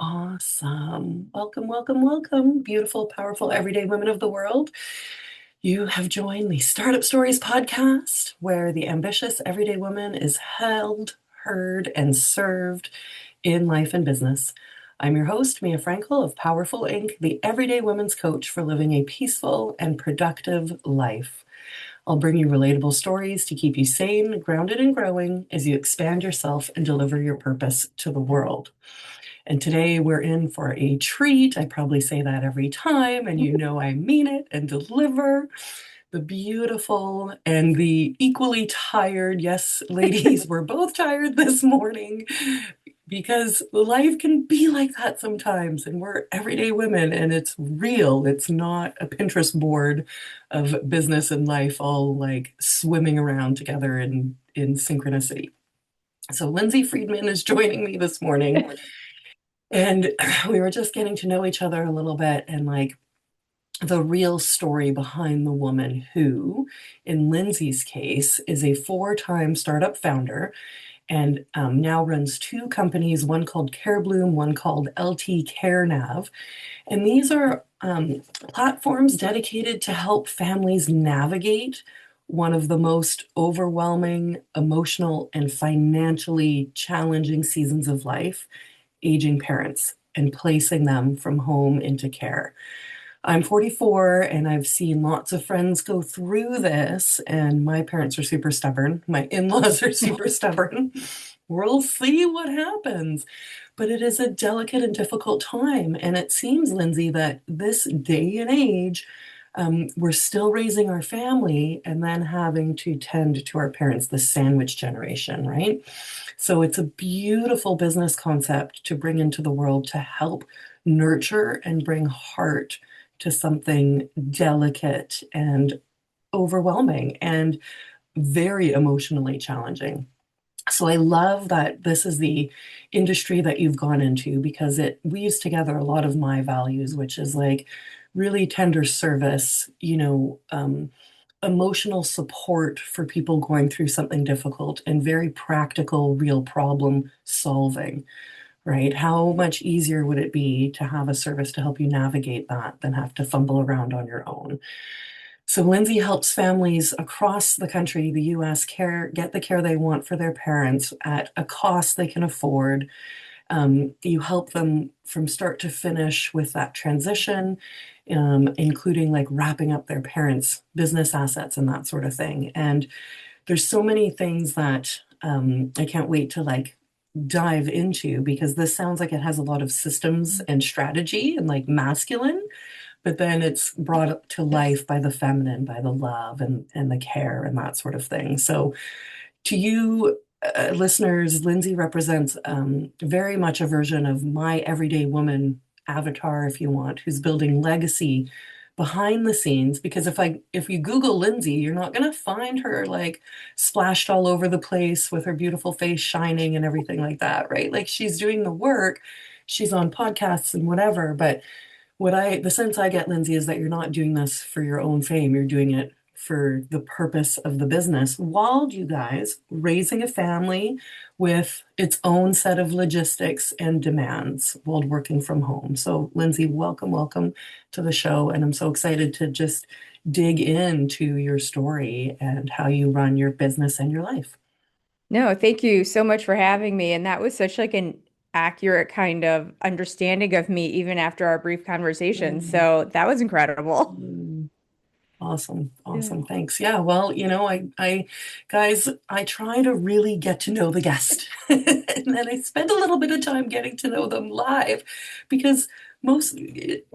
Awesome. Welcome, welcome, welcome, beautiful, powerful, everyday women of the world. You have joined the Startup Stories podcast, where the ambitious everyday woman is held, heard, and served in life and business. I'm your host, Mia Frankel of Powerful Inc., the everyday women's coach for living a peaceful and productive life. I'll bring you relatable stories to keep you sane, grounded, and growing as you expand yourself and deliver your purpose to the world. And today we're in for a treat. I probably say that every time, and you know I mean it and deliver. The beautiful and the equally tired. Yes, ladies, we're both tired this morning because life can be like that sometimes. And we're everyday women, and it's real. It's not a Pinterest board of business and life all like swimming around together in synchronicity. So Lindsay Friedman is joining me this morning. And we were just getting to know each other a little bit and like the real story behind the woman who, in Lindsay's case, is a four-time startup founder and now runs two companies, one called CareBloom, one called LTNav. And these are platforms dedicated to help families navigate one of the most overwhelming, emotional, and financially challenging seasons of life, aging parents and placing them from home into care. I'm 44 and I've seen lots of friends go through this, and my parents are super stubborn. My in-laws are super stubborn. We'll see what happens. But it is a delicate and difficult time. And it seems, Lindsay, that this day and age, we're still raising our family and then having to tend to our parents, the sandwich generation, right? So it's a beautiful business concept to bring into the world to help nurture and bring heart to something delicate and overwhelming and very emotionally challenging. So I love that this is the industry that you've gone into because it weaves together a lot of my values, which is like really tender service, emotional support for people going through something difficult, and very practical, real problem solving, right? How much easier would it be to have a service to help you navigate that than have to fumble around on your own? So Lindsay helps families across the country, the US, get the care they want for their parents at a cost they can afford. You help them from start to finish with that transition, including like wrapping up their parents' business assets and that sort of thing. And there's so many things that I can't wait to like dive into, because this sounds like it has a lot of systems and strategy and like masculine, but then it's brought up to life by the feminine, by the love and the care and that sort of thing. So to you, listeners, Lindsay represents very much a version of my everyday woman avatar, if you want, who's building legacy behind the scenes. Because if you Google Lindsay, you're not going to find her like splashed all over the place with her beautiful face shining and everything like that, right? Like she's doing the work, she's on podcasts and whatever, but the sense I get, Lindsay, is that you're not doing this for your own fame. You're doing it for the purpose of the business, while you guys raising a family with its own set of logistics and demands while working from home. So, Lindsay, welcome, welcome to the show. And I'm so excited to just dig into your story and how you run your business and your life. No, thank you so much for having me. And that was such like an accurate kind of understanding of me even after our brief conversation. Mm, So that was incredible. mm. Awesome. Yeah. Awesome. Thanks. Yeah. Well, guys, I try to really get to know the guest and then I spend a little bit of time getting to know them live, because most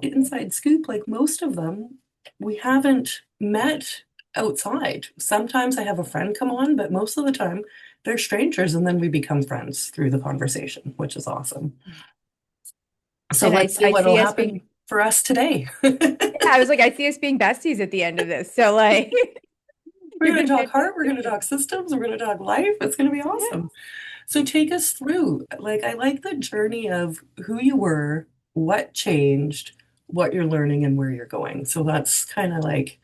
inside scoop, like most of them, we haven't met outside. Sometimes I have a friend come on, but most of the time they're strangers and then we become friends through the conversation, which is awesome. So And let's see I what will see us happen being, for us today. yeah, I was like, I see us being besties at the end of this. So like, We're you've going been to talk heart, we're fantastic. going to talk systems, we're going to talk life. It's going to be Yeah. awesome. So take us through. Like, I like the journey of who you were, what changed, what you're learning, and where you're going. So that's kind of like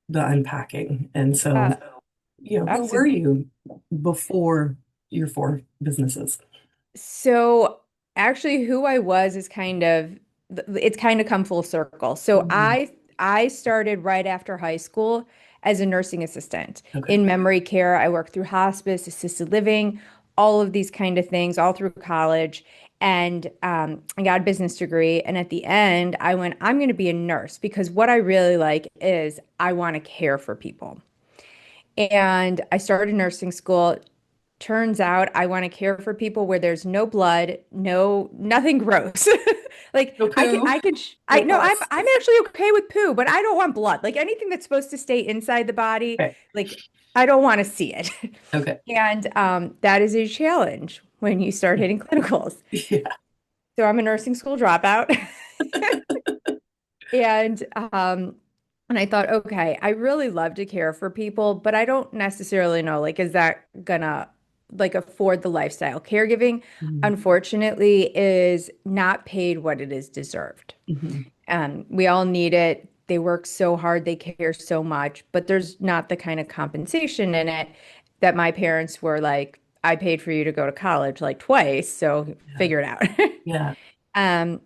the unpacking. And so, Uh, who were absolutely. you before your four businesses? So. actually who I was is kind of it's kind of come full circle. So Mm. I started right after high school as a nursing assistant Okay. in memory care. I worked through hospice, assisted living, all of these kind of things all through college. And I got a business degree. And at the end, I went, I'm going to be a nurse because what I really like is I want to care for people. And I started nursing school. Turns out I want to care for people where there's no blood, nothing gross. Like No poo, I can, I no no, pus. I'm actually okay with poo, but I don't want blood. Like anything that's supposed to stay inside the body, Okay. like I don't want to see it. Okay. And that is a challenge when you start hitting clinicals. Yeah. So I'm a nursing school dropout. And and I thought, okay, I really love to care for people, but I don't necessarily know, like, is that gonna like afford the lifestyle? Caregiving, Mm-hmm. unfortunately, is not paid what it is deserved. Mm-hmm. We all need it. They work so hard, they care so much, but there's not the kind of compensation in it that my parents were like, I paid for you to go to college like twice, so Yeah. figure it out. Yeah. Um,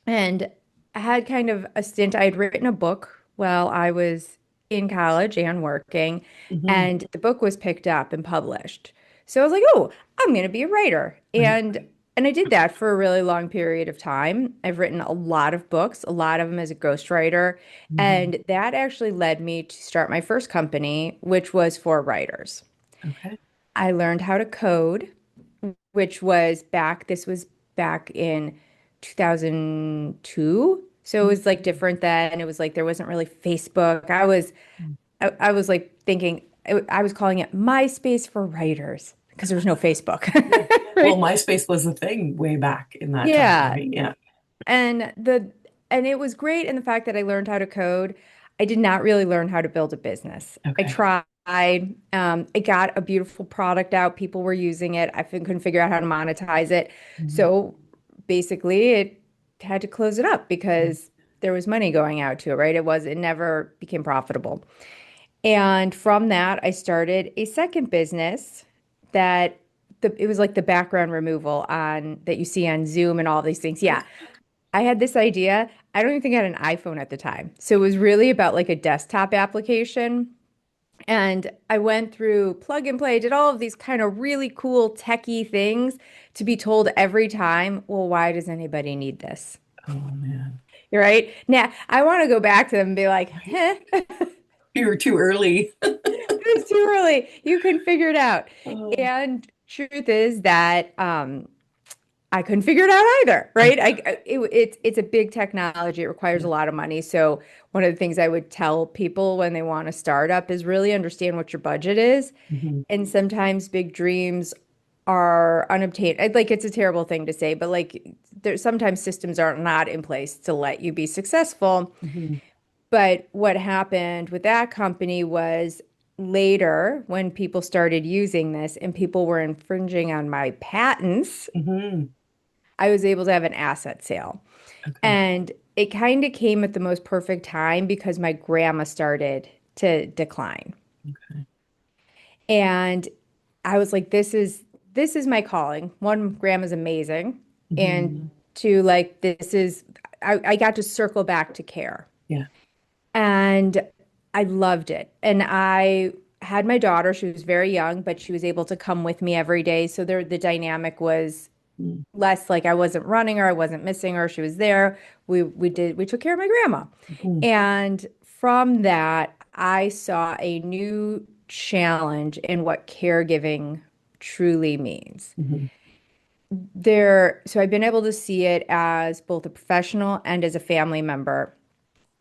and I had kind of a stint. I had written a book while I was in college and working, Mm-hmm. and the book was picked up and published. So I was like, "Oh, I'm going to be a writer." Right. And I did that for a really long period of time. I've written a lot of books, a lot of them as a ghostwriter, Mm-hmm. and that actually led me to start my first company, which was for writers. Okay. I learned how to code, which was this was back in 2002. So it was like Mm-hmm. different then. It was like there wasn't really Facebook. I was like thinking, I was calling it MySpace for writers because there was no Facebook. Yeah. Well, Right? MySpace was the thing way back in that time. I Yeah. mean, yeah. And it was great in the fact that I learned how to code. I did not really learn how to build a business. I Okay. tried. I got a beautiful product out. People were using it. Couldn't figure out how to monetize it. Mm-hmm. So basically, it had to close it up because there was money going out to it, right? It never became profitable. And from that, I started a second business that it was like the background removal on that you see on Zoom and all these things. Yeah, I had this idea. I don't even think I had an iPhone at the time. So it was really about like a desktop application. And I went through plug and play, did all of these kind of really cool techie things to be told every time, well, why does anybody need this? Oh man. You're right. Now, I want to go back to them and be like, Right. eh, You were too early. it's too early. You can figure it out. Oh, And truth is that I couldn't figure it out either, right? okay. It's a big technology. It requires Yeah. a lot of money. So one of the things I would tell people when they want to start up is really understand what your budget is. Mm-hmm. And sometimes big dreams are unobtainable. Like it's a terrible thing to say, but like there's sometimes systems are not in place to let you be successful. Mm-hmm. But what happened with that company was later when people started using this and people were infringing on my patents, Mm-hmm. I was able to have an asset sale. Okay. And it kind of came at the most perfect time because my grandma started to decline. Okay. And I was like, this is my calling. One, grandma's amazing. And Mm-hmm. two, like I got to circle back to care. Yeah. And I loved it. And I had my daughter, she was very young, but she was able to come with me every day. So the dynamic was Mm-hmm. less like I wasn't running her, I wasn't missing her. She was there. We took care of my grandma. And from that, I saw a new challenge in what caregiving truly means. Mm-hmm. So I've been able to see it as both a professional and as a family member.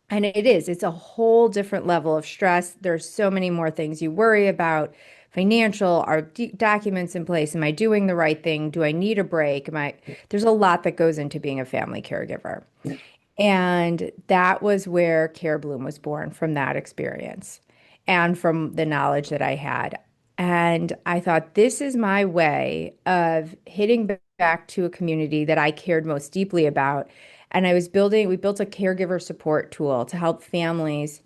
And it's a whole different level of stress. There's so many more things you worry about. Financial, are documents in place? Am I doing the right thing? Do I need a break? There's a lot that goes into being a family caregiver. Yeah. And that was where CareBloom was born from that experience and from the knowledge that I had. And I thought, this is my way of hitting back to a community that I cared most deeply about. And we built a caregiver support tool to help families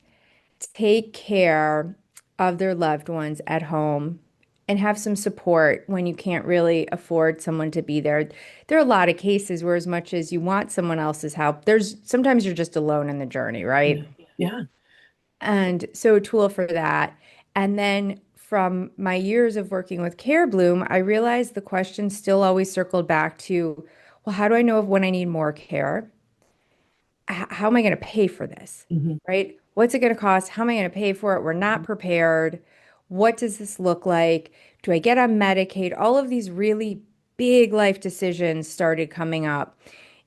take care of their loved ones at home and have some support when you can't really afford someone to be there. There are a lot of cases where as much as you want someone else's help, there's sometimes you're just alone in the journey, Yeah. right? Yeah. And so a tool for that. And then from my years of working with CareBloom, I realized the question still always circled back to, well, how do I know when I need more care? How am I going to pay for this? Hmm. Right? What's it going to cost? How am I going to pay for it? We're not prepared. What does this look like? Do I get on Medicaid? All of these really big life decisions started coming up.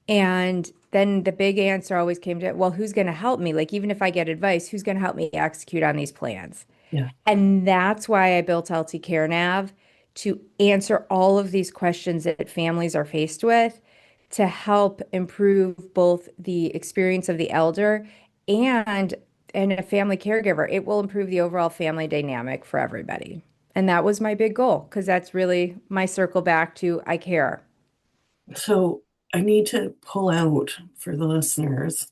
And then the big answer always came to, well, who's going to help me? Like, even if I get advice, who's going to help me execute on these plans? Yeah. And that's why I built LT CareNav to answer all of these questions that families are faced with to help improve both the experience of the elder and a family caregiver. It will improve the overall family dynamic for everybody. And that was my big goal because that's really my circle back to I care. So I need to pull out for the listeners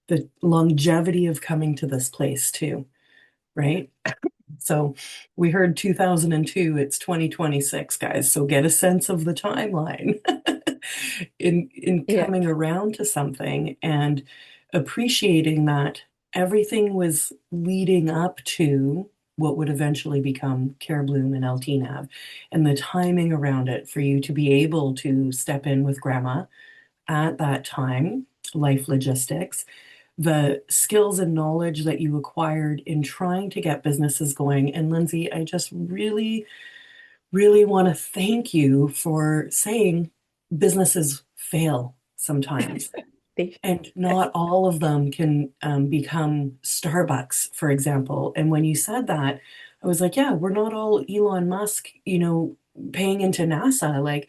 the longevity of coming to this place too, right? So we heard 2002, it's 2026, guys. So get a sense of the timeline in Yeah, coming around to something and appreciating that everything was leading up to what would eventually become CareBloom and LTNav, and the timing around it for you to be able to step in with grandma at that time, life logistics, the skills and knowledge that you acquired in trying to get businesses going. And Lindsay, I just really, really want to thank you for saying businesses fail sometimes. they- And not all of them can become Starbucks, for example. And when you said that, I was like, yeah, we're not all Elon Musk, paying into NASA. Like,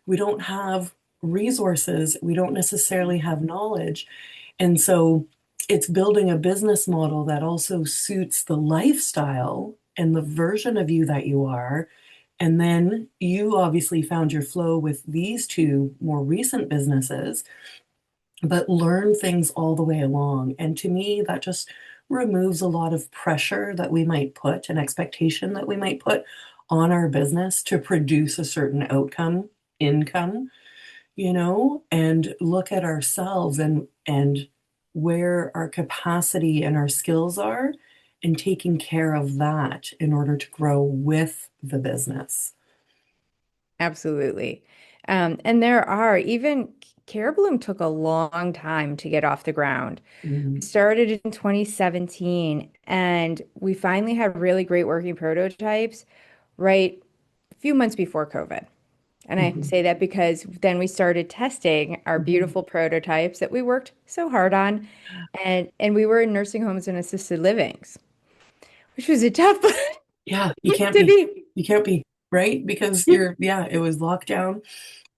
we don't have resources, we don't necessarily have knowledge. And so it's building a business model that also suits the lifestyle and the version of you that you are. And then you obviously found your flow with these two more recent businesses, but learn things all the way along. And to me, that just removes a lot of pressure that we might put, an expectation that we might put on our business to produce a certain outcome, income, and look at ourselves and where our capacity and our skills are, and taking care of that in order to grow with the business. Absolutely. And there are even CareBloom took a long time to get off the ground. Mhm. We started in 2017 and we finally had really great working prototypes right a few months before COVID. And I Mhm. say that because then we started testing our Mhm. beautiful prototypes that we worked so hard on. And we were in nursing homes and assisted livings, which was a tough Yeah, you can't to be. be. You can't be, right? Because yeah, it was lockdown,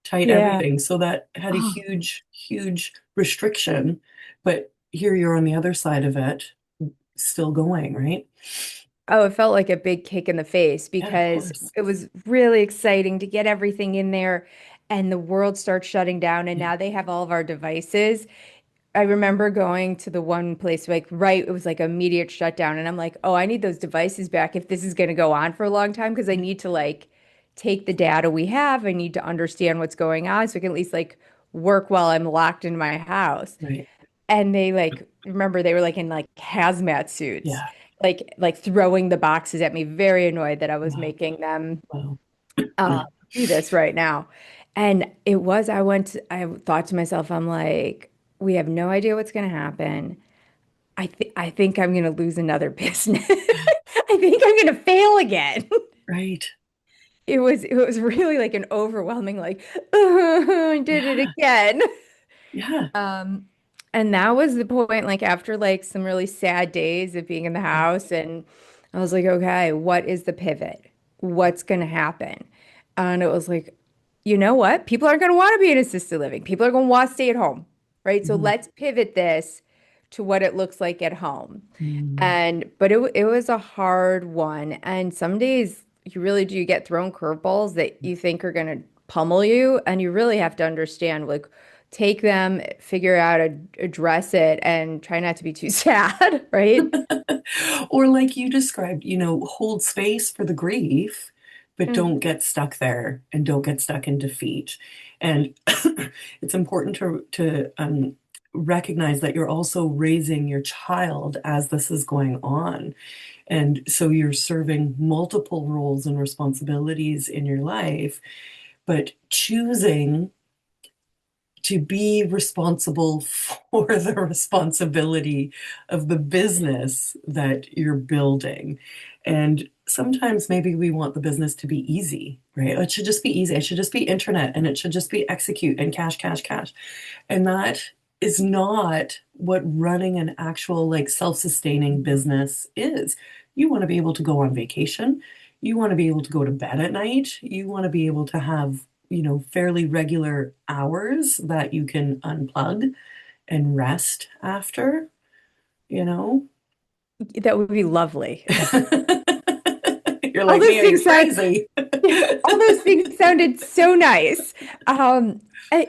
tight Yeah. everything. So that had a Oh. huge, huge restriction. But here you're on the other side of it, still going, right? Oh, it felt like a big kick in the face Yeah, of because course. it was really exciting to get everything in there and the world starts shutting down and Yeah. now they have all of our devices. I remember going to the one place like right, it was like immediate shutdown and I'm like, "Oh, I need those devices back if this is going to go on for a long time because I need to like take the data we have. I need to understand what's going on so I can at least like work while I'm locked in my house." Right. And they like remember they were like in like hazmat suits, Yeah. like throwing the boxes at me, very annoyed that I was Wow. making them Wow. do this right now. And it was, I thought to myself, I'm like, we have no idea what's going to happen. I think I'm going to lose another business. I think I'm going to fail again. Right. It was really like an overwhelming like, "Oh, I did it Yeah. again." Yeah. Um, and that was the point, like after like some really sad days of being in the house, and I was like, okay, what is the pivot? What's gonna happen? And it was like, you know what? People aren't gonna want to be in assisted living. People are gonna want to stay at home, right? So Mhm. let's pivot this to what it looks like at home. Mm. And but it was a hard one. And some days you really do get thrown curveballs that you think are gonna pummel you, and you really have to understand like take them, figure out, address it, and try not to be too sad, right? Or like you described, hold space for the grief but Mm. don't get stuck there and don't get stuck in defeat. And it's important to recognize that you're also raising your child as this is going on. And so you're serving multiple roles and responsibilities in your life, but choosing to be responsible for the responsibility of the business that you're building. And sometimes maybe we want the business to be easy, right? It should just be easy. It should just be internet and it should just be execute and cash, cash, cash. And that is not what running an actual, like, self-sustaining business is. You want to be able to go on vacation. You want to be able to go to bed at night. You want to be able to have, fairly regular hours that you can unplug and rest after, you know? That would be lovely. You're All like those me, are you things sound, crazy? all those things sounded so nice. And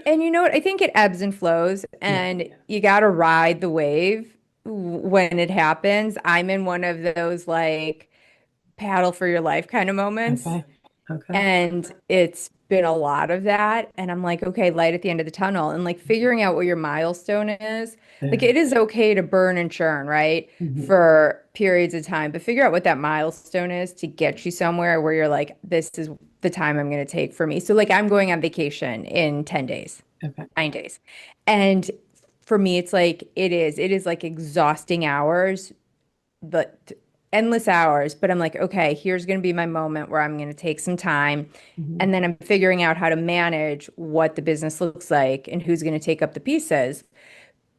you know what? I think it ebbs and flows, Yeah. and you got to ride the wave when it happens. I'm in one of those like paddle for your life kind of moments. Okay. Okay. And it's been a lot of that. And I'm like, okay, light at the end of the tunnel. And like figuring out what your milestone is. Like There. it is okay to burn and churn, right? Mhm. For periods of time, but figure out what that milestone is to get you somewhere where you're like, this is the time I'm going to take for me. So like I'm going on vacation in 10 days, Okay. 9 days. And for me, it's like, it is like exhausting hours, but endless hours. But I'm like, okay, here's going to be my moment where I'm going to take some time. Mhm. And then I'm figuring out how to manage what the business looks like and who's going to take up the pieces.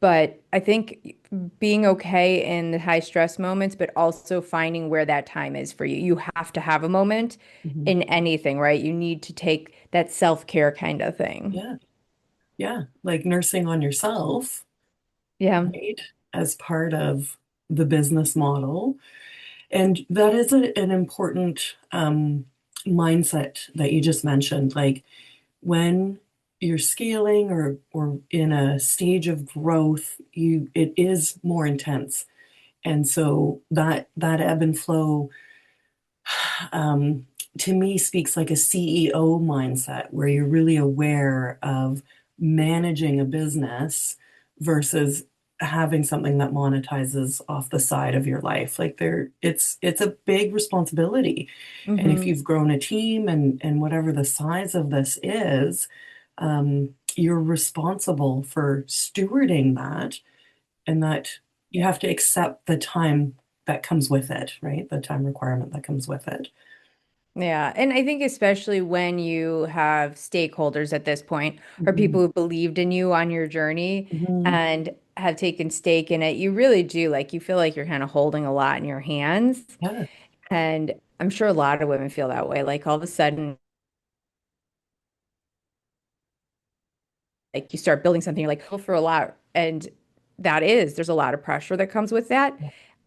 But I think being okay in the high stress moments, but also finding where that time is for you. You have to have a moment Mhm. in anything, right? You need to take that self-care kind of thing. Yeah. Yeah. Like nursing on yourself, Yeah. right? As part of the business model. And that is an important mindset that you just mentioned. Like when you're scaling or in a stage of growth, it is more intense. And so that ebb and flow um, to me speaks like a CEO mindset where you're really aware of managing a business versus having something that monetizes off the side of your life. Like it's a big responsibility. And if Hmm. you've grown a team and whatever the size of this is, you're responsible for stewarding that, and that you have to accept the time that comes with it, right? The time requirement that comes with it. Yeah. And I think especially when you have stakeholders at this point or Mhm. people who believed in you on your journey Mhm. and have taken stake in it, you really do like you feel like you're kind of holding a lot in your hands. Yeah. And I'm sure a lot of women feel that way. Like all of a sudden, like you start building something, you're like, oh, for a lot. And there's a lot of pressure that comes with that.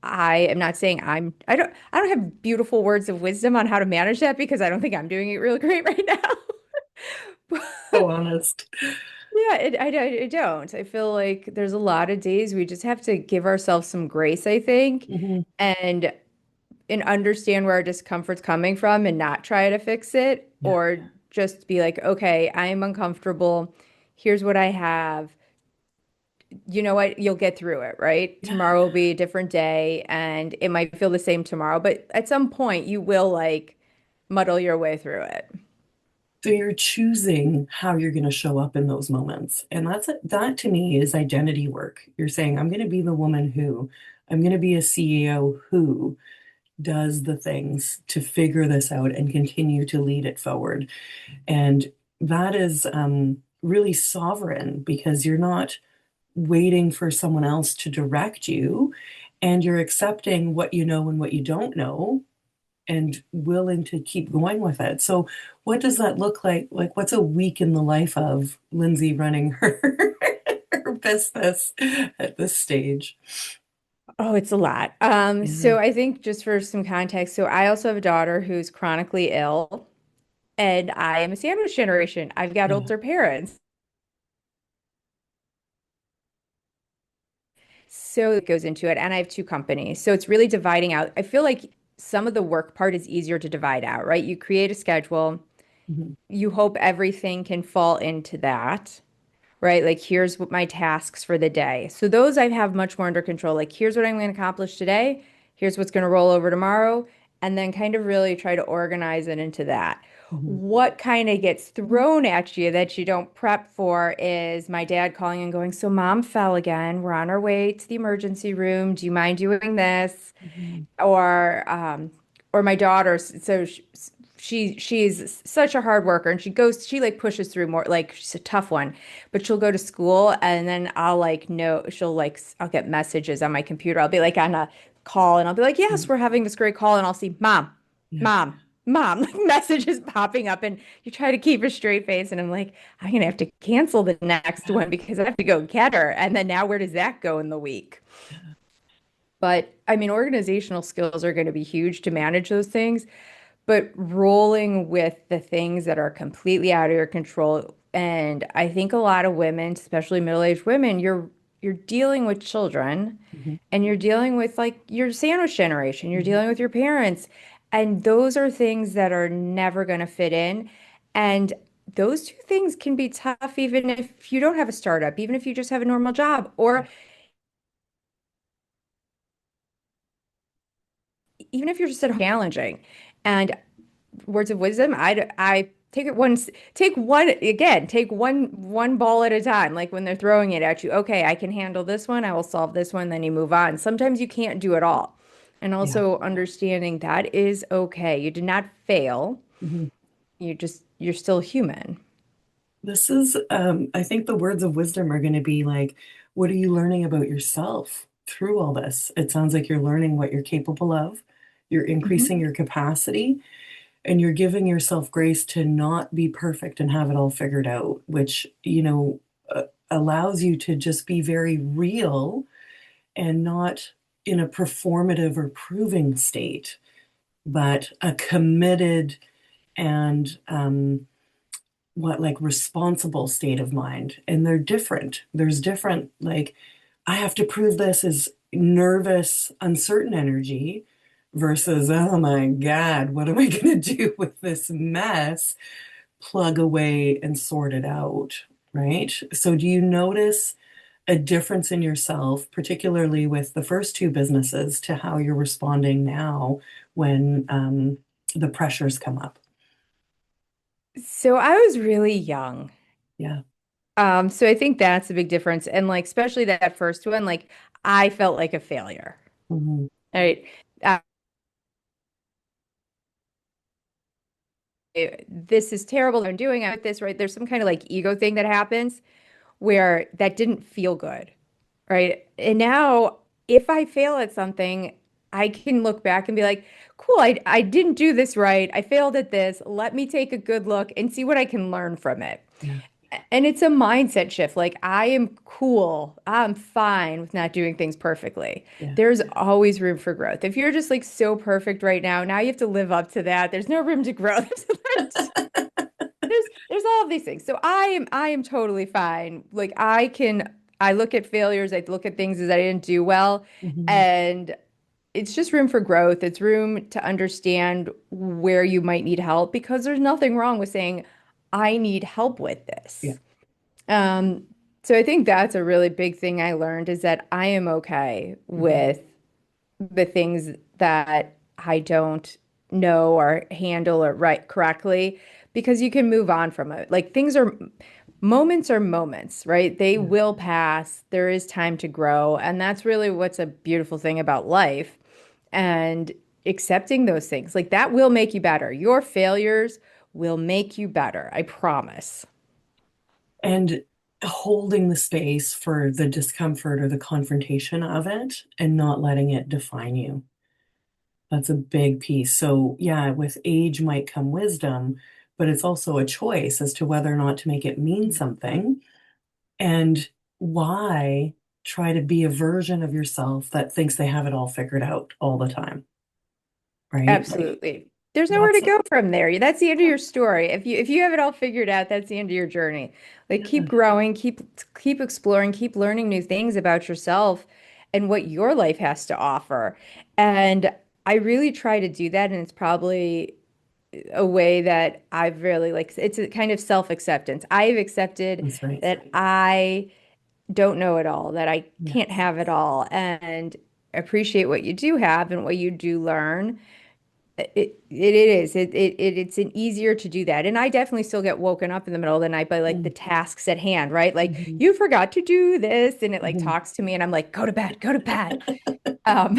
I am not saying I don't have beautiful words of wisdom on how to manage that because I don't think I'm doing it really great right now. So honest. Yeah, I don't. I feel like there's a lot of days we just have to give ourselves some grace, I think, Mhm. and understand where our discomfort's coming from and not try to fix it Yeah. or just be like, okay, I'm uncomfortable. Here's what I have. You know what? You'll get through it, right? Yeah. Tomorrow will be a different day and it might feel the same tomorrow, but at some point you will like muddle your way through it. So you're choosing how you're going to show up in those moments. And that to me is identity work. You're saying, I'm going to be the woman who, I'm going to be a CEO who does the things to figure this out and continue to lead it forward. And that is really sovereign because you're not waiting for someone else to direct you, and you're accepting what you know and what you don't know and willing to keep going with it. So what does that look like? Like what's a week in the life of Lindsay running her her business at this stage? Oh, it's a lot. Yeah. So I think just for some context, so I also have a daughter who's chronically ill, and I am a sandwich generation. I've got Yeah. older parents. So it goes into it, and I have two companies. So it's really dividing out. I feel like some of the work part is easier to divide out, right? You create a schedule, Mhm. you hope everything can fall into that, right? Like, here's what my tasks for the day. So those I have much more under control. Like, here's what I'm going to accomplish today. Here's what's going to roll over tomorrow. And then kind of really try to organize it into that. Mhm. What kind of gets thrown at you that you don't prep for is my dad calling and going, "So mom fell again. We're on our way to the emergency room. Do you mind doing this?" Mhm. Or or my daughter, so she's such a hard worker, and she like pushes through more, like she's a tough one, but she'll go to school and then I'll like know she'll like I'll get messages on my computer. I'll be like on a call and I'll be like, Yeah. "Yes, we're having this great call," and I'll see Yeah. mom, like messages popping up, and you try to keep a straight face, and I'm like, I'm gonna have to cancel the next one because I have to go get her, and then now where does that go in the week? But I mean, organizational skills are going to be huge to manage those things, but rolling with the things that are completely out of your control. And I think a lot of women, especially middle-aged women, you're dealing with children Mhm. and you're dealing with like your sandwich generation, you're Mhm. dealing with your parents. And those are things that are never going to fit in. And those two things can be tough even if you don't have a startup, even if you just have a normal job, or even if you're just at home challenging. And words of wisdom, I take one ball at a time. Like when they're throwing it at you, okay, I can handle this one, I will solve this one, then you move on. Sometimes you can't do it all. And Yeah. also understanding that is okay. You did not fail. Mhm. You're still human. This is, I think the words of wisdom are going to be like, what are you learning about yourself through all this? It sounds like you're learning what you're capable of, you're increasing Mhm. your capacity, and you're giving yourself grace to not be perfect and have it all figured out, which, allows you to just be very real and not in a performative or proving state, but a committed and like responsible state of mind. And they're different. There's different, like, I have to prove this is nervous, uncertain energy versus, oh my God, what am I going to do with this mess? Plug away and sort it out, right? So, do you notice a difference in yourself, particularly with the first two businesses, to how you're responding now when the pressures come up? So I was really young. Yeah. So I think that's a big difference. And like, especially that first one, like I felt like a failure. Mhm. All right. Uh, this is terrible. I'm doing it this, right? There's some kind of like ego thing that happens where that didn't feel good, right? And now if I fail at something, I can look back and be like, cool, I didn't do this right. I failed at this. Let me take a good look and see what I can learn from it. Yeah. And it's a mindset shift. Like, I am cool. I'm fine with not doing things perfectly. Yeah. There's always room for growth. If you're just like so perfect right now you have to live up to that. There's no room to grow. There's all of these things. So I am totally fine. Like I look at failures, I look at things as I didn't do well, Mhm. and it's just room for growth. It's room to understand where you might need help because there's nothing wrong with saying, I need help with Yeah. this. Um, so I think that's a really big thing I learned is that I am okay Mhm. with the things that I don't know or handle or write correctly because you can move on from it. Like moments are moments, right? They Yeah. will pass. There is time to grow. And that's really what's a beautiful thing about life and accepting those things. Like that will make you better. Your failures will make you better. I promise. And holding the space for the discomfort or the confrontation of it and not letting it define you. That's a big piece. So, yeah, with age might come wisdom, but it's also a choice as to whether or not to make it mean something. And why try to be a version of yourself that thinks they have it all figured out all the time, right? Like, Absolutely. There's nowhere to that's, go from there. That's the end of your story. If you have it all figured out, that's the end of your journey. Like keep yeah. growing, keep exploring, keep learning new things about yourself and what your life has to offer. And I really try to do that, and it's probably a way that I've really like it's a kind of self-acceptance. I've accepted That's right. that I don't know it all, that I can't Yes. have it all, and appreciate what you do have and what you do learn. It's an easier to do that. And I definitely still get woken up in the middle of the night by like the Mm, tasks at hand, right? Like mhm, you forgot to do this, and it like mhm. talks to me, and I'm like, go to bed, go to bed. Um,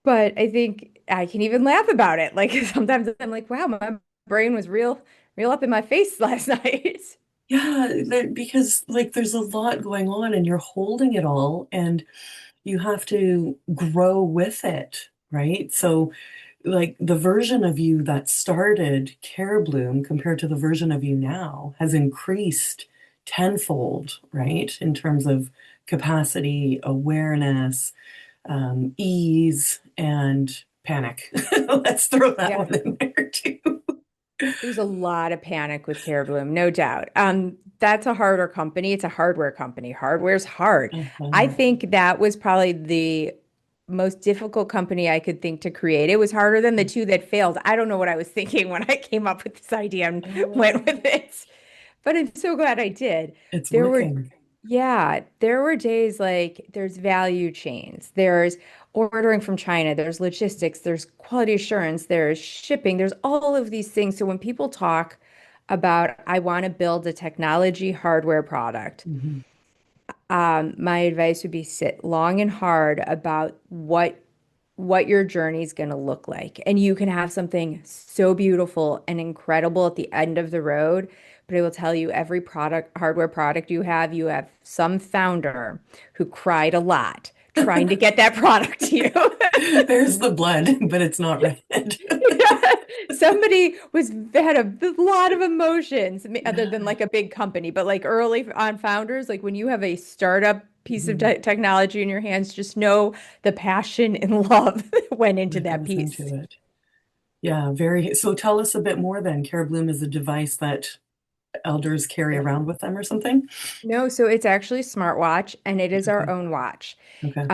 but I think I can even laugh about it. Like sometimes I'm like, wow, my brain was real up in my face last night. Yeah, because like there's a lot going on and you're holding it all and you have to grow with it, right? So like the version of you that started CareBloom compared to the version of you now has increased tenfold, right? In terms of capacity, awareness, ease, and panic. Let's throw that Yeah. one in there too. There's a lot of panic with CareBloom, no doubt. That's a harder company. It's a hardware company. Hardware's hard. I Uh-huh. think that was probably the most difficult company I could think to create. It was harder than the two that failed. I don't know what I was thinking when I came up with this idea and went Uh, with it, but I'm so glad I did. it's There were working. Yeah, there were days like there's value chains, there's ordering from China, there's logistics, there's quality assurance, there's shipping, there's all of these things. So when people talk about, I want to build a technology hardware product, Mhm. my advice would be sit long and hard about what your journey is going to look like. And you can have something so beautiful and incredible at the end of the road, but I will tell you every product, hardware product you have some founder who cried a lot trying to get that product to you. There's the blood, but it's not red. Yeah. Somebody had a lot of emotions other than Yeah. like a big company, but like early on founders, like when you have a startup piece of Mhm. technology in your hands, just know the passion and love that went into That that goes piece. into it. Yeah, very. So tell us a bit more then. CareBloom is a device that elders carry Yeah. around with them or something? No, so it's actually a smartwatch and it is our Okay. own watch. Okay.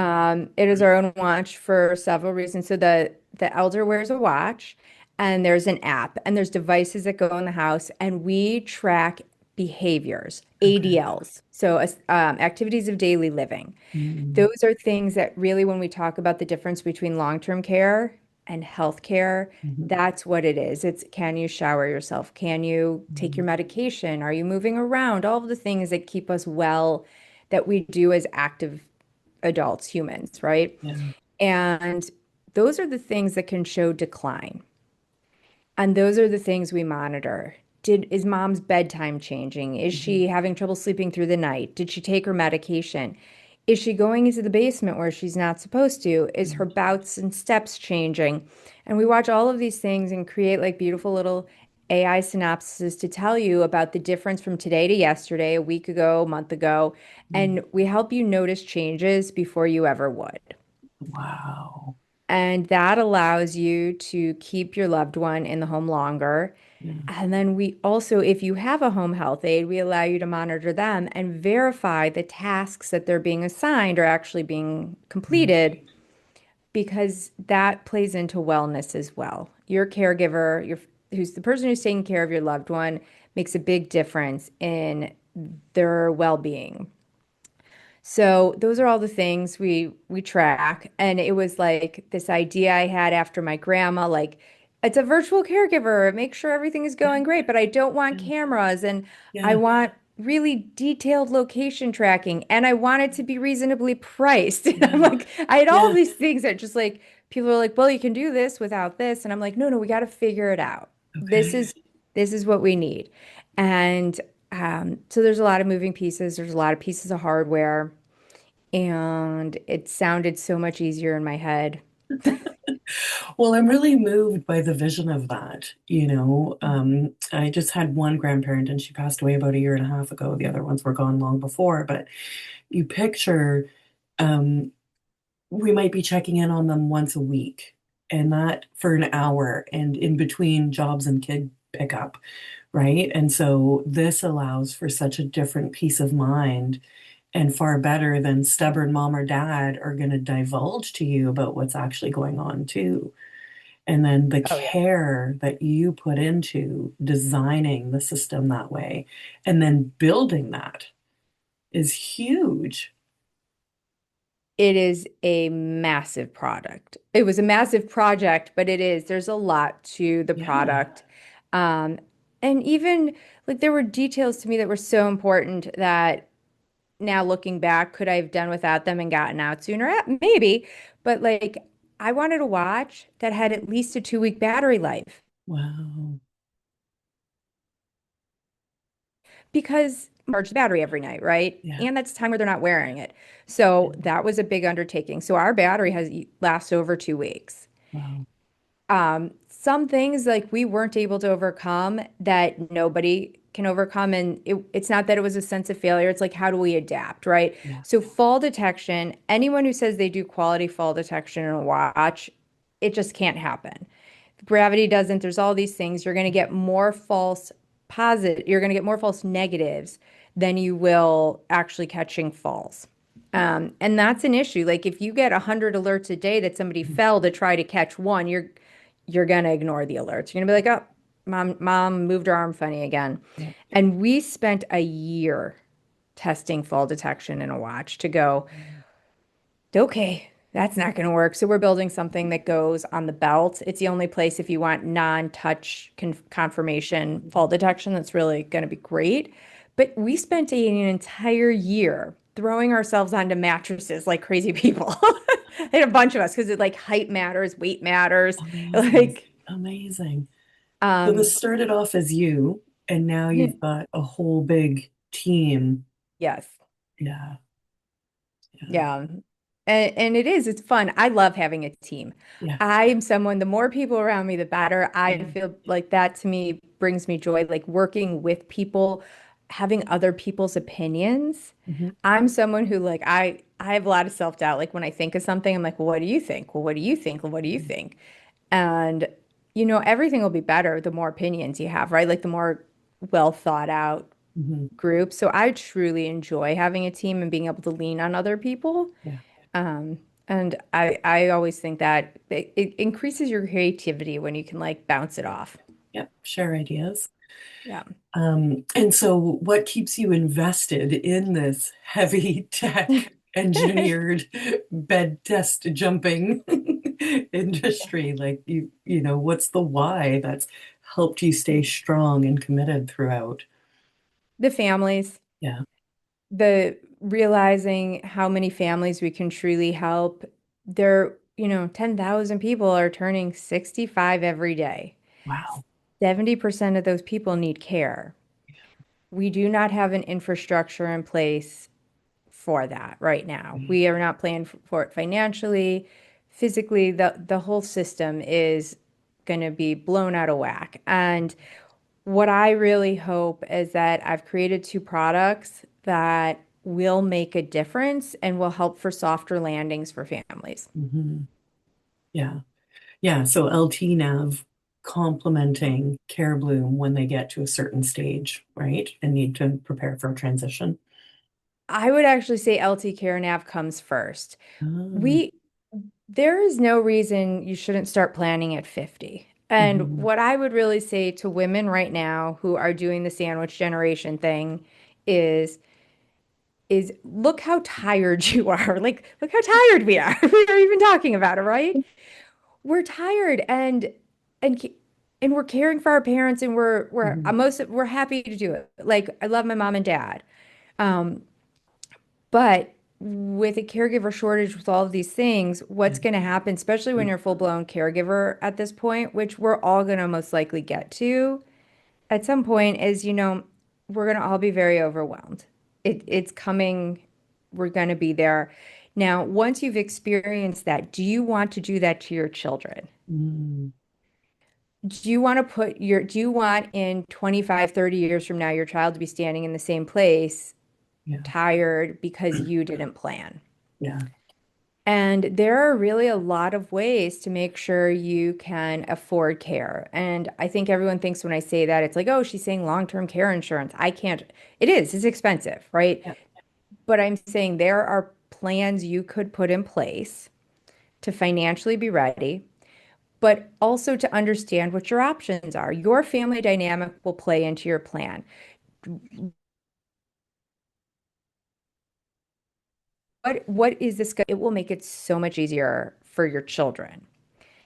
It is our own watch for several reasons. So the elder wears a watch and there's an app and there's devices that go in the house and we track behaviors, Okay. ADLs. So activities of daily living. Mm, Those are things that really, when we talk about the difference between long-term care and health care, mhm, that's what it is. It's can you shower yourself? Can you take your mhm. medication? Are you moving around? All of the things that keep us well that we do as active adults, humans, right? Yeah. And those are the things that can show decline. And those are the things we monitor. Is mom's bedtime changing? Is Mhm, she having trouble sleeping through the night? Did she take her medication? Is she going into the basement where she's not supposed to? Is her mhm. bouts and steps changing? And we watch all of these things and create like beautiful little AI synopses to tell you about the difference from today to yesterday, a week ago, a month ago. Mm. And we help you notice changes before you ever would. Wow. And that allows you to keep your loved one in the home longer. Yeah. And then we also, if you have a home health aide, we allow you to monitor them and verify the tasks that they're being assigned are actually being Mm, completed because that plays into wellness as well. Your caregiver, who's the person who's taking care of your loved one, makes a big difference in their well-being. So those are all the things we track. And it was like this idea I had after my grandma, like it's a virtual caregiver, make sure everything is yeah. going great, but I don't want Yeah. cameras and I Yeah. want really detailed location tracking and I want it to be reasonably priced. And I'm Yeah. like, I had all Yeah. these things that just like people are like, well, you can do this without this. And I'm like, no, we got to figure it out. This Okay. is this is what we need. And so there's a lot of moving pieces. There's a lot of pieces of hardware. And it sounded so much easier in my head. Well, I'm really moved by the vision of that. I just had one grandparent and she passed away about a year and a half ago. The other ones were gone long before, but you picture um, we might be checking in on them once a week and that for an hour and in between jobs and kid pickup, right? And so this allows for such a different peace of mind and far better than stubborn mom or dad are going to divulge to you about what's actually going on too. And then the Oh, yeah. care that you put into designing the system that way and then building that is huge. It is a massive product. It was a massive project, but there's a lot to the Yeah. product. Um, and even like there were details to me that were so important that now looking back, could I have done without them and gotten out sooner? Maybe. But like I wanted a watch that had at least a 2 week battery life Wow. because charge the battery every night, right? Yeah. And that's the time where they're not wearing it. So that was a big undertaking. So our battery has lasts over 2 weeks. Wow. Some things like we weren't able to overcome that nobody can overcome. And it's not that it was a sense of failure. It's like, how do we adapt, right? Yeah. So fall detection, anyone who says they do quality fall detection in a watch, it just can't happen. Gravity doesn't. There's all these things. You're going to get more false positive. You're going to get more false negatives than you will actually catching falls. And that's an issue. Like if you get 100 alerts a day that somebody Mhm. fell to try to catch one, you're gonna ignore the alerts. You're gonna be like, oh, mom moved her arm funny again. Yeah. And we spent a year testing fall detection in a watch to go, okay, that's not going to work. So we're building something that goes on the belt. It's the only place if you want non-touch confirmation fall detection that's really going to be great. But we spent an entire year throwing ourselves onto mattresses like crazy people. And a bunch of us because it like height matters, weight matters. Amazing. Like Amazing. So um this started off as you, and now yeah, you've got a whole big team. yes. Yeah. Yeah. Yeah. And it's fun. I love having a team. Yeah. I am someone, the more people around me, the better. I Yeah. feel like that to me brings me joy, like working with people, having other people's opinions. Hmm. I'm someone who like I have a lot of self-doubt. Like when I think of something, I'm like, well, what do you think? Well, what do you think? Well, what do you think? And everything will be better the more opinions you have, right? Like the more well thought out Hmm. group. So I truly enjoy having a team and being able to lean on other people. Yeah. Um, and I always think that it increases your creativity when you can like bounce it off. Yep. Share ideas. Yeah. And so, what keeps you invested in this heavy tech engineered bed test jumping industry? Like what's the why that's helped you stay strong and committed throughout? The families, Yeah. the realizing how many families we can truly help. 10,000 people are turning 65 every day. Wow. 70% of those people need care. We do not have an infrastructure in place for that right now. Mm. We are not planning for it financially, physically. The whole system is going to be blown out of whack. And what I really hope is that I've created two products that will make a difference and will help for softer landings for families. Hmm. Yeah. Yeah. So LTNav complementing CareBloom when they get to a certain stage, right? And need to prepare for a transition. I would actually say LT Care Nav comes first. Oh. We There is no reason you shouldn't start planning at 50. And Hmm. what I would really say to women right now who are doing the sandwich generation thing is is look how tired you are. Like look how tired we are. We are even talking about it, right? We're tired and and we're caring for our parents and Hmm. we're happy to do it. Like I love my mom and dad. Um, But with a caregiver shortage, with all of these things, Yeah. what's going to happen, especially when you're a full-blown caregiver at this point, which we're all going to most likely get to at some point, is, we're going to all be very overwhelmed. It's coming, we're going to be there. Now, once you've experienced that, do you want to do that to your children? Mm. Do you want in 25, 30 years from now, your child to be standing in the same place, Yeah. tired because you didn't plan? Yeah. And there are really a lot of ways to make sure you can afford care. And I think everyone thinks when I say that, it's like, oh, she's saying long-term care insurance. I can't, it is, it's expensive, right? Yeah. but I'm saying there are plans you could put in place to financially be ready, but also to understand what your options are. Your family dynamic will play into your plan. What is this? It will make it so much easier for your children.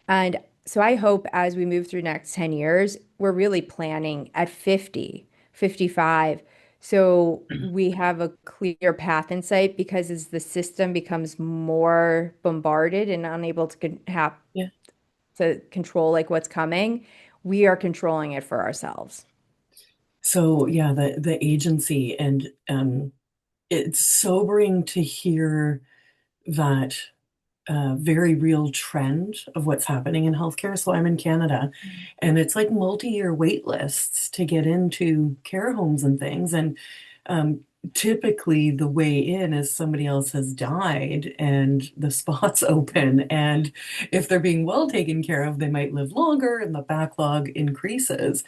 And so I hope as we move through the next 10 years, we're really planning at 50, 55. So we have a clear path in sight because as the system becomes more bombarded and unable to have Yeah. to control like what's coming, we are controlling it for ourselves. So yeah, the agency and it's sobering to hear that very real trend of what's happening in healthcare. So I'm in Canada, and it's like multi-year wait lists to get into care homes and things. And um, typically, the way in is somebody else has died and the spot's open. And if they're being well taken care of, they might live longer, and the backlog increases.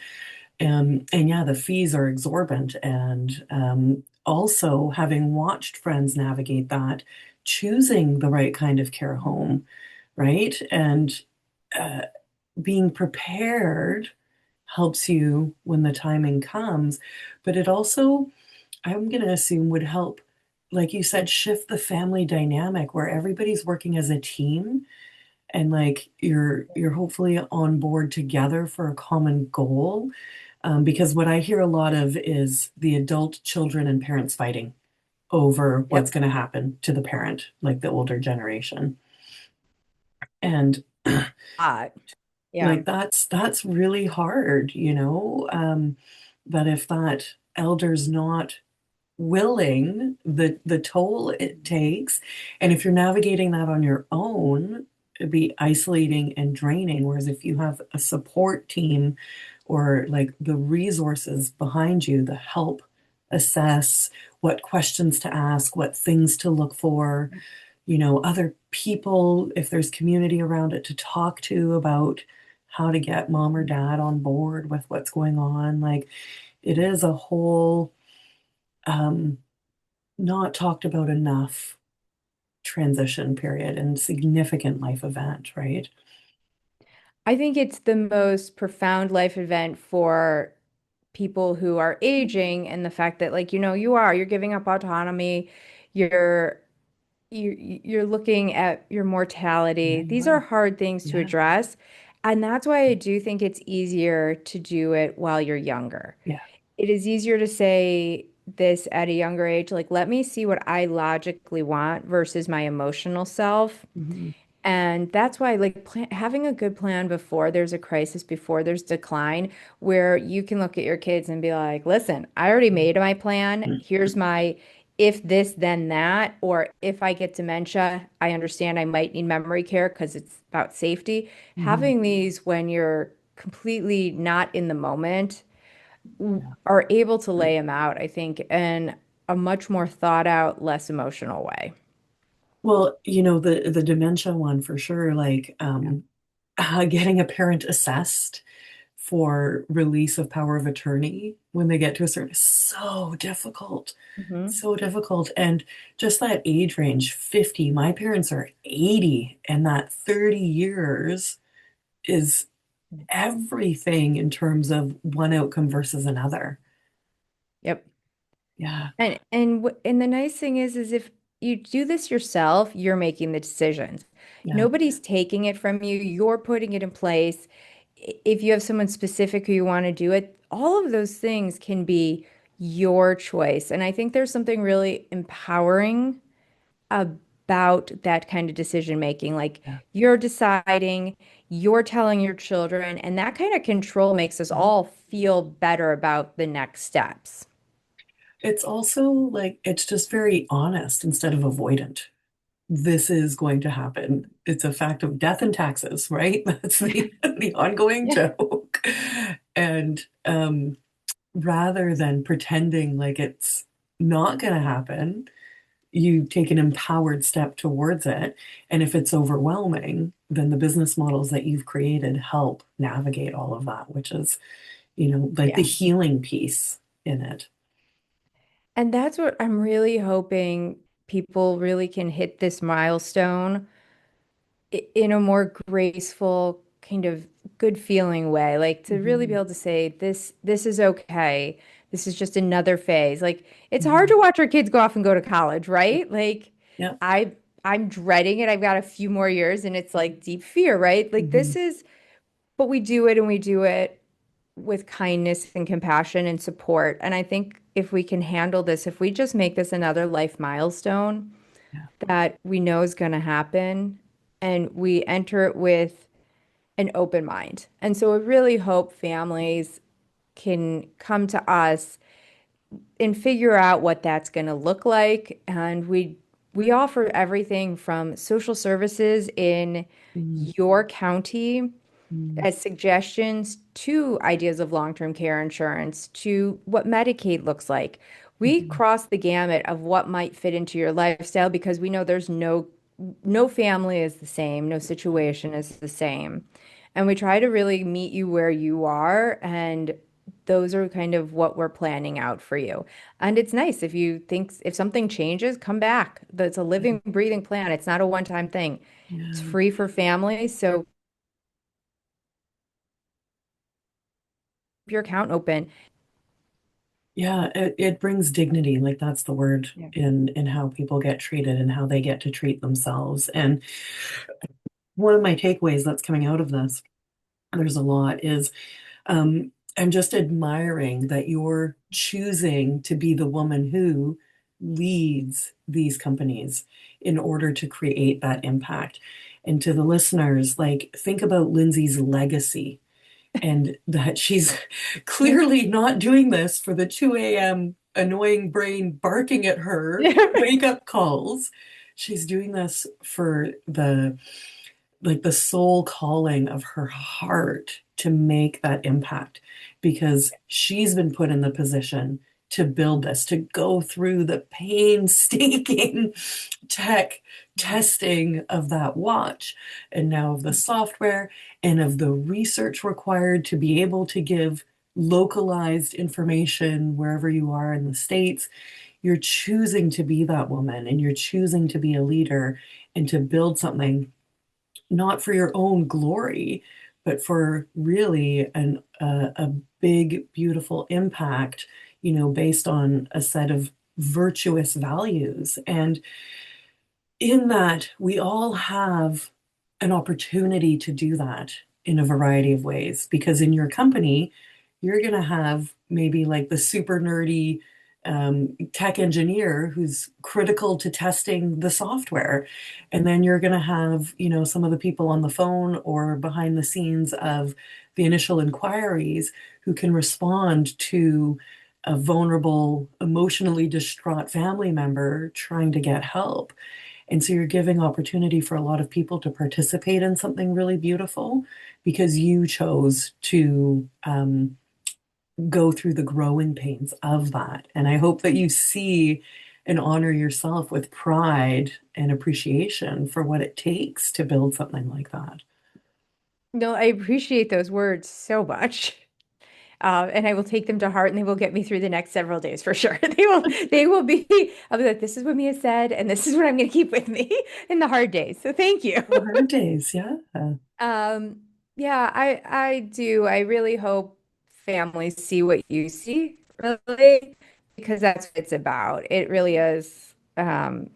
And yeah, the fees are exorbitant. And also, having watched friends navigate that, choosing the right kind of care home, right? And uh, being prepared helps you when the timing comes. But it also, I'm going to assume, would help, like you said, shift the family dynamic where everybody's working as a team and like you're hopefully on board together for a common goal. Because what I hear a lot of is the adult children and parents fighting over what's Yep. going to happen to the parent, like the older generation. And Hot. Yeah. like that's really hard, that if that elder's not willing, the toll it takes, and if you're navigating that on your own, it'd be isolating and draining. Whereas if you have a support team or like the resources behind you, the help assess what questions to ask, what things to look for, other people, if there's community around it to talk to about how to get mom or dad on board with what's going on. Like it is a whole um, not talked about enough transition period and significant life event, right? I think it's the most profound life event for people who are aging and the fact that like you're giving up autonomy, you're you're looking at your Yeah, mortality. you These are are. hard things to Yeah, address, and that's why I do think it's easier to do it while you're younger. yeah. It is easier to say this at a younger age, like let me see what I logically want versus my emotional self. Mhm. And that's why, like, having a good plan before there's a crisis, before there's decline, where you can look at your kids and be like, listen, I already made my plan. Here's my if this, then that. Or if I get dementia, I understand I might need memory care because it's about safety. Mhm. Having these when you're completely not in the moment Yeah. are able to lay them out, I think, in a much more thought out, less emotional way. Well, the dementia one for sure, like getting a parent assessed for release of power of attorney when they get to a certain, so difficult. Mhm. So difficult. And just that age range, 50, my parents are 80, and that 30 years is everything in terms of one outcome versus another. Yep. Yeah, And the nice thing is if you do this yourself, you're making the decisions. yeah, Nobody's taking it from you. You're putting it in place. If you have someone specific who you want to do it, all of those things can be your choice. And I think there's something really empowering about that kind of decision making. Like yeah. you're deciding, you're telling your children, and that kind of control makes us Mhm. all feel better about the next steps. It's also like it's just very honest instead of avoidant. This is going to happen. It's a fact of death and taxes, right? That's the ongoing Yeah. joke. And rather than pretending like it's not going to happen, you take an empowered step towards it. And if it's overwhelming, then the business models that you've created help navigate all of that, which is, like the Yeah. healing piece in it. And that's what I'm really hoping people really can hit this milestone in a more graceful, kind of good feeling way. Like to really be Mhm. able to say, this is okay. This is just another phase. Like it's hard Mhm. to watch our kids go off and go to college, right? Like Yep. I I'm dreading it. I've got a few more years and it's like deep fear, right? Like this Mhm. is, but we do it and we do it with kindness and compassion and support. And I think if we can handle this, if we just make this another life milestone Yeah. that we know is going to happen and we enter it with an open mind. And so I really hope families can come to us and figure out what that's going to look like. And we offer everything from social services in Mhm. your county Mhm. as suggestions to ideas of long-term care insurance to what Medicaid looks like. We Mhm. cross the gamut of what might fit into your lifestyle because we know there's no family is the same, no situation is the same. And we try to really meet you where you are, and those are kind of what we're planning out for you. And it's nice if you think if something changes, come back. That's a living, breathing plan. It's not a one-time thing. It's Yeah. free for families, so keep your account open. Yeah, it brings dignity, like that's the word Yeah. in how people get treated and how they get to treat themselves. And one of my takeaways that's coming out of this, there's a lot, is I'm just admiring that you're choosing to be the woman who leads these companies in order to create that impact. And to the listeners, like, think about Lindsay's legacy and that she's clearly not doing this for the 2 a.m. annoying brain barking at her Yeah. wake up calls. She's doing this for the soul calling of her heart to make that impact because she's been put in the position to build this, to go through the painstaking tech testing of that watch and now of the software and of the research required to be able to give localized information wherever you are in the States. You're choosing to be that woman and you're choosing to be a leader and to build something not for your own glory, but for really a big, beautiful impact, based on a set of virtuous values. And in that, we all have an opportunity to do that in a variety of ways. Because in your company, you're going to have maybe like the super nerdy tech engineer who's critical to testing the software. And then you're going to have, some of the people on the phone or behind the scenes of the initial inquiries who can respond to a vulnerable, emotionally distraught family member trying to get help. And so you're giving opportunity for a lot of people to participate in something really beautiful because you chose to go through the growing pains of that. And I hope that you see and honor yourself with pride and appreciation for what it takes to build something like that. No, I appreciate those words so much. And I will take them to heart and they will get me through the next several days for sure. They will be, I'll be like, this is what Mia said, and this is what I'm going to keep with me in the hard days. So thank you. The hard days, yeah. Um, yeah, I do. I really hope families see what you see, really, because that's what it's about. It really is. I'm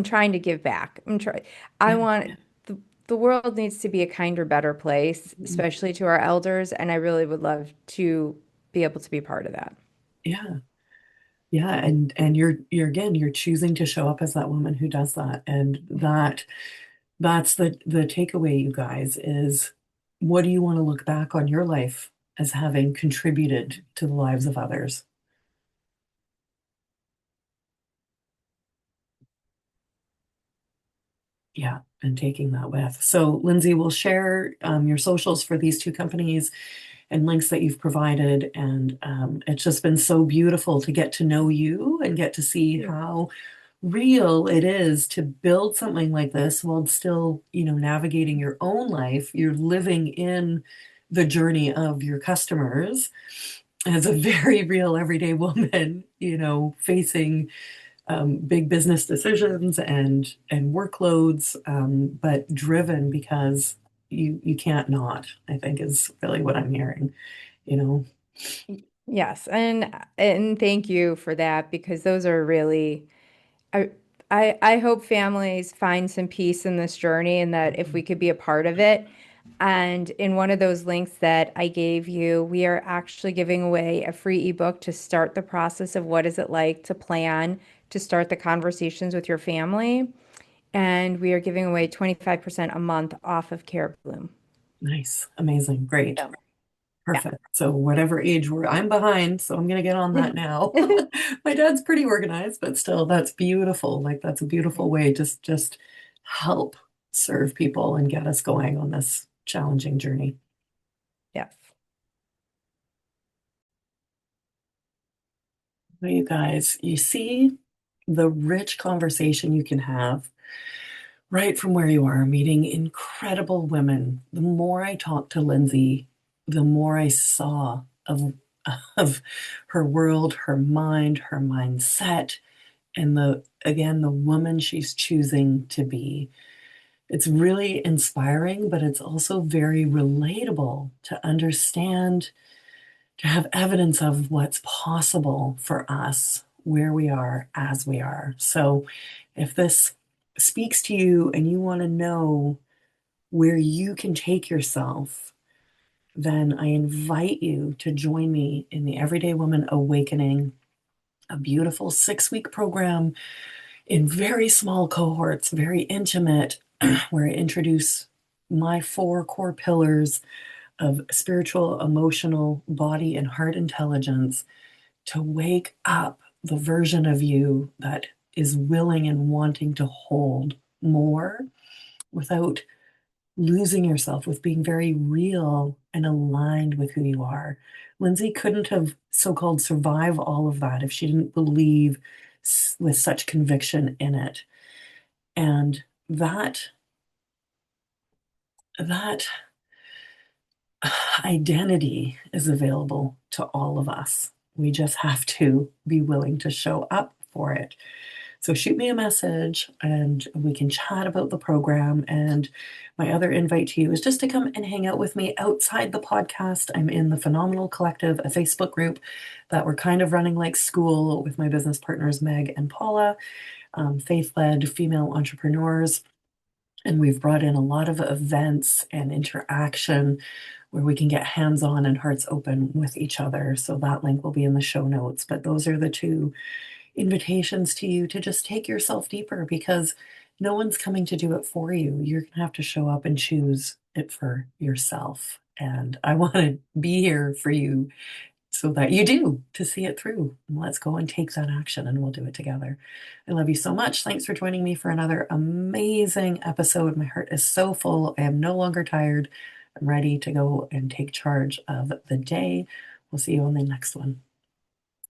trying to give back. I Yeah. want the world needs to be a kinder, better place, Mhm. especially to our elders, and I really would love to be able to be part of that. Yeah. Yeah. And you're again, you're choosing to show up as that woman who does that. And that's the takeaway, you guys, is what do you want to look back on your life as having contributed to the lives of others? Yeah, and taking that with. So, Lindsay will share your socials for these two companies and links that you've provided. And it's just been so beautiful to get to know you and get to see Yeah. how real it is to build something like this while still, navigating your own life. You're living in the journey of your customers as a very real everyday woman, facing big business decisions and workloads, but driven because you can't not, I think is really what I'm hearing, you know. Yes, and thank you for that because those are really I I hope families find some peace in this journey and that if we could be a part of it. And in one of those links that I gave you, we are actually giving away a free ebook to start the process of what is it like to plan to start the conversations with your family. And we are giving away 25% a month off of CareBloom. Nice, amazing, great, So, perfect. So whatever age I'm behind, so I'm gonna get on yeah. that now. My dad's pretty organized, but still, that's beautiful. Like that's a beautiful way. Just help serve people and get us going on this challenging journey. Yes. Well, you guys, you see the rich conversation you can have right from where you are, meeting incredible women. The more I talked to Lindsay, the more I saw of her world, her mind, her mindset, and the woman she's choosing to be. It's really inspiring, but it's also very relatable to understand, to have evidence of what's possible for us where we are as we are. So if this speaks to you and you want to know where you can take yourself, then I invite you to join me in the Everyday Woman Awakening, a beautiful 6-week program in very small cohorts, very intimate, where I introduce my 4 core pillars of spiritual, emotional, body, and heart intelligence to wake up the version of you that is willing and wanting to hold more without losing yourself, with being very real and aligned with who you are. Lindsay couldn't have so-called survived all of that if she didn't believe with such conviction in it. And that identity is available to all of us. We just have to be willing to show up for it. So shoot me a message and we can chat about the program. And my other invite to you is just to come and hang out with me outside the podcast. I'm in the Phenomenal Collective, a Facebook group that we're kind of running like school with my business partners, Meg and Paula, faith-led female entrepreneurs. And we've brought in a lot of events and interaction where we can get hands-on and hearts open with each other. So that link will be in the show notes. But those are the two invitations to you to just take yourself deeper, because no one's coming to do it for you. You're going to have to show up and choose it for yourself. And I want to be here for you so that you do, to see it through. Let's go and take that action and we'll do it together. I love you so much. Thanks for joining me for another amazing episode. My heart is so full. I am no longer tired. I'm ready to go and take charge of the day. We'll see you on the next one.